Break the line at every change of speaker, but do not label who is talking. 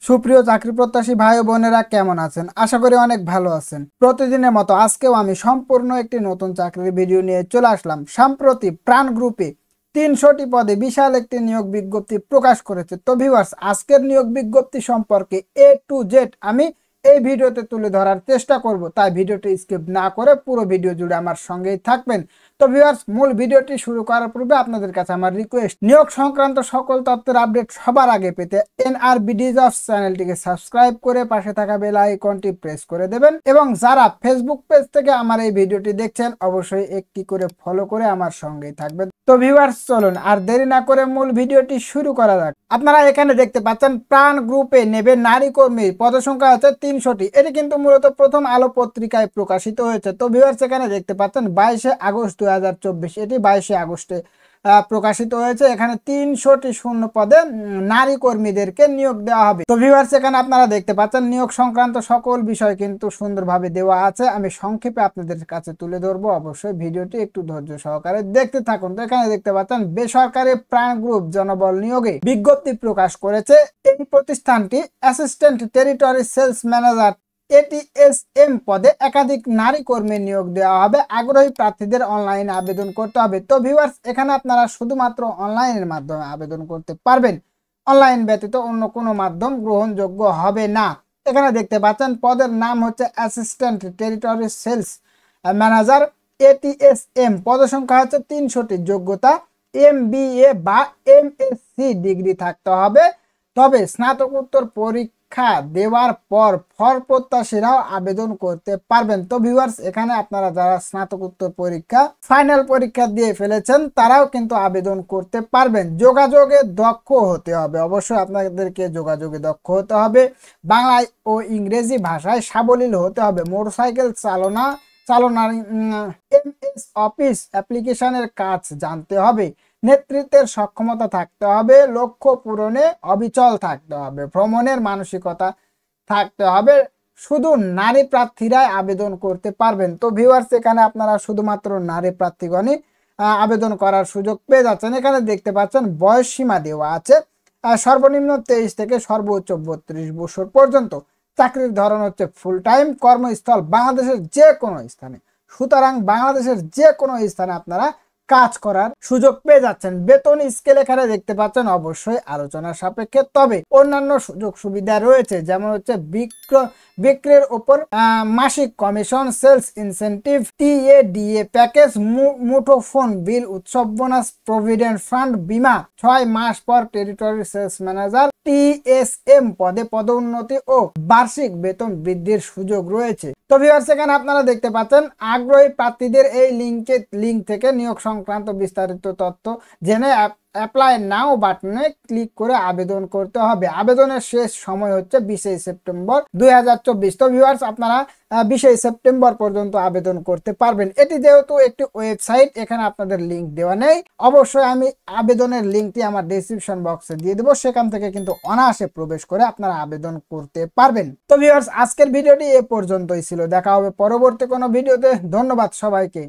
সুপ্রিয় চাকরি প্রত্যাশী ভাই ও বোনেরা কেমন আছেন? আশা করি অনেক ভালো আছেন। প্রতিদিনের মতো আজকেও আমি সম্পূর্ণ একটি নতুন চাকরির ভিডিও নিয়ে চলে আসলাম। সম্প্রতি প্রাণ গ্রুপে 300টি পদে বিশাল একটি নিয়োগ বিজ্ঞপ্তি প্রকাশ করেছে। তো ভিউয়ার্স, আজকের নিয়োগ বিজ্ঞপ্তি সম্পর্কে A to Z আমি এই ভিডিওতে তুলে ধরার চেষ্টা করব, তাই ভিডিওটি স্কিপ না করে পুরো ভিডিও জুড়ে আমার সঙ্গেই থাকবেন। তো ভিউয়ার্স, মূল ভিডিওটি শুরু করার পূর্বে আপনাদের কাছে আমার রিকোয়েস্ট, নিয়োগ সংক্রান্ত সকল তথ্যের আপডেট সবার আগে পেতে NRBD Jobs চ্যানেলটিকে সাবস্ক্রাইব করে পাশে থাকা বেল আইকনটি প্রেস করে দেবেন, এবং যারা ফেসবুক পেজ থেকে আমার এই ভিডিওটি দেখছেন অবশ্যই একটি করে ফলো করে আমার সঙ্গেই থাকবেন। তো ভিউয়ার্স, চলুন আর দেরি না করে মূল ভিডিওটি শুরু করা যাক। আপনারা এখানে দেখতে পাচ্ছেন প্রাণ গ্রুপে নেবে নারী কর্মী, পদসংখ্যা হচ্ছে 300টি। এটি কিন্তু মূলত প্রথম আলো পত্রিকায় প্রকাশিত হয়েছে। তো ভিউয়ার্স, এখানে দেখতে পাচ্ছেন 22শে আগস্ট 2024, এটি 22শে আগস্টে প্রকাশিত হয়েছে। এখানে 300টি শূন্য পদে নারী কর্মীদেরকে নিয়োগ দেওয়া হবে। তো ভিউয়ার্স, এখানে আপনারা দেখতে পাচ্ছেন নিয়োগ সংক্রান্ত সকল বিষয় কিন্তু সুন্দরভাবে দেওয়া আছে। আমি সংক্ষেপে আপনাদের কাছে তুলে ধরবো, অবশ্যই ভিডিওটি একটু ধৈর্য সহকারে দেখতে থাকুন। তো এখানে দেখতে পাচ্ছেন বেসরকারি প্রাণ গ্রুপ জনবল নিয়োগে বিজ্ঞপ্তি প্রকাশ করেছে। এই প্রতিষ্ঠানটি assistant territory sales manager ATSM পদে একাধিক নারী কর্মী নিয়োগ দেওয়া হবে। আগ্রহী প্রার্থীদের অনলাইনে আবেদন করতে হবে। তো ভিউয়ার্স, এখানে আপনারা শুধুমাত্র অনলাইনের মাধ্যমে আবেদন করতে পারবেন। অনলাইন ব্যতীত অন্য কোনো মাধ্যম গ্রহণযোগ্য হবে না। এখানে দেখতে পাচ্ছেন পদের নাম হচ্ছে assistant territory sales manager ATSM, পদসংখ্যা হচ্ছে 300টি। যোগ্যতা MBA বা MSc ডিগ্রি থাকতে হবে। তবে স্নাতকোত্তর পরীক্ষা দেওয়ার পর প্রত্যাশীরাও আবেদন করতে পারবেন। তো ভিউয়ার্স, এখানে আপনারা যারা স্নাতকোত্তর পরীক্ষা ফাইনাল পরীক্ষা দিয়ে ফেলেছেন তারাও কিন্তু আবেদন করতে পারবেন। যোগাযোগে দক্ষ হতে হবে, অবশ্যই আপনাদেরকে যোগাযোগে দক্ষ হতে হবে। বাংলায় ও ইংরেজি ভাষায় সাবলীল হতে হবে। মোটরসাইকেল চালনার MS অফিস অ্যাপ্লিকেশনের কাজ জানতে হবে। নেতৃত্বের সক্ষমতা থাকতে হবে। লক্ষ্য পূরণে অবিচল থাকতে হবে। ভ্রমণের মানসিকতা থাকতে হবে। শুধু নারী প্রার্থীরাই আবেদন করতে পারবেন। তো ভিউয়ার্স, এখানে আপনারা শুধুমাত্র নারী প্রার্থীগণই আবেদন করার সুযোগ পেয়ে যাচ্ছেন। এখানে দেখতে পাচ্ছেন বয়স সীমা দেওয়া আছে সর্বনিম্ন 23 থেকে সর্বোচ্চ 32 বছর পর্যন্ত। চাকরির ধরন হচ্ছে ফুল টাইম। কর্মস্থল বাংলাদেশের যে কোনো স্থানে, সুতরাং বাংলাদেশের যে কোনো স্থানে আপনারা কাজ করার সুযোগ পেয়ে যাচ্ছেন। বেতন স্কেল এখানে দেখতে পাচ্ছেন অবশ্যই আলোচনার সাপেক্ষে, তবে অন্যান্য সুযোগ সুবিধা রয়েছে, যেমন হচ্ছে বিক্রির উপর মাসিক commission, sales incentive, TADA package, মুঠোফোন বিল, উৎসব বোনাস, প্রভিডেন্ট ফান্ড, বীমা। 6 মাস পর টেরিটরি সেলস ম্যানেজার TSM পদে পদোন্নতি ও বার্ষিক বেতন বৃদ্ধির সুযোগ রয়েছে। তো ভিউয়ার্স, এখানে আপনারা দেখতে পাচ্ছেন আগ্রহী প্রার্থীদের এই লিঙ্ক থেকে নিয়োগ সংক্রান্ত বিস্তারিত তথ্য জেনে অ্যাপ্লাই নাও বাটনে ক্লিক করে আবেদন করতে হবে। আবেদনের শেষ সময় হচ্ছে 20শে সেপ্টেম্বর 2024। তো ভিউয়ার্স, আপনারা 20শে সেপ্টেম্বর পর্যন্ত আবেদন করতে পারবেন। এটি যেহেতু একটি ওয়েবসাইট, এখানে আপনাদের লিঙ্ক দেওয়া নেই। অবশ্যই আমি আবেদনের লিঙ্কটি আমার ডেসক্রিপশন বক্সে দিয়ে দেবো, সেখান থেকে কিন্তু অনায়াসে প্রবেশ করে আপনারা আবেদন করতে পারবেন। তো ভিউয়ার্স, আজকের ভিডিওটি এ পর্যন্তই ছিল। দেখা হবে পরবর্তী কোনো ভিডিওতে। ধন্যবাদ সবাইকে।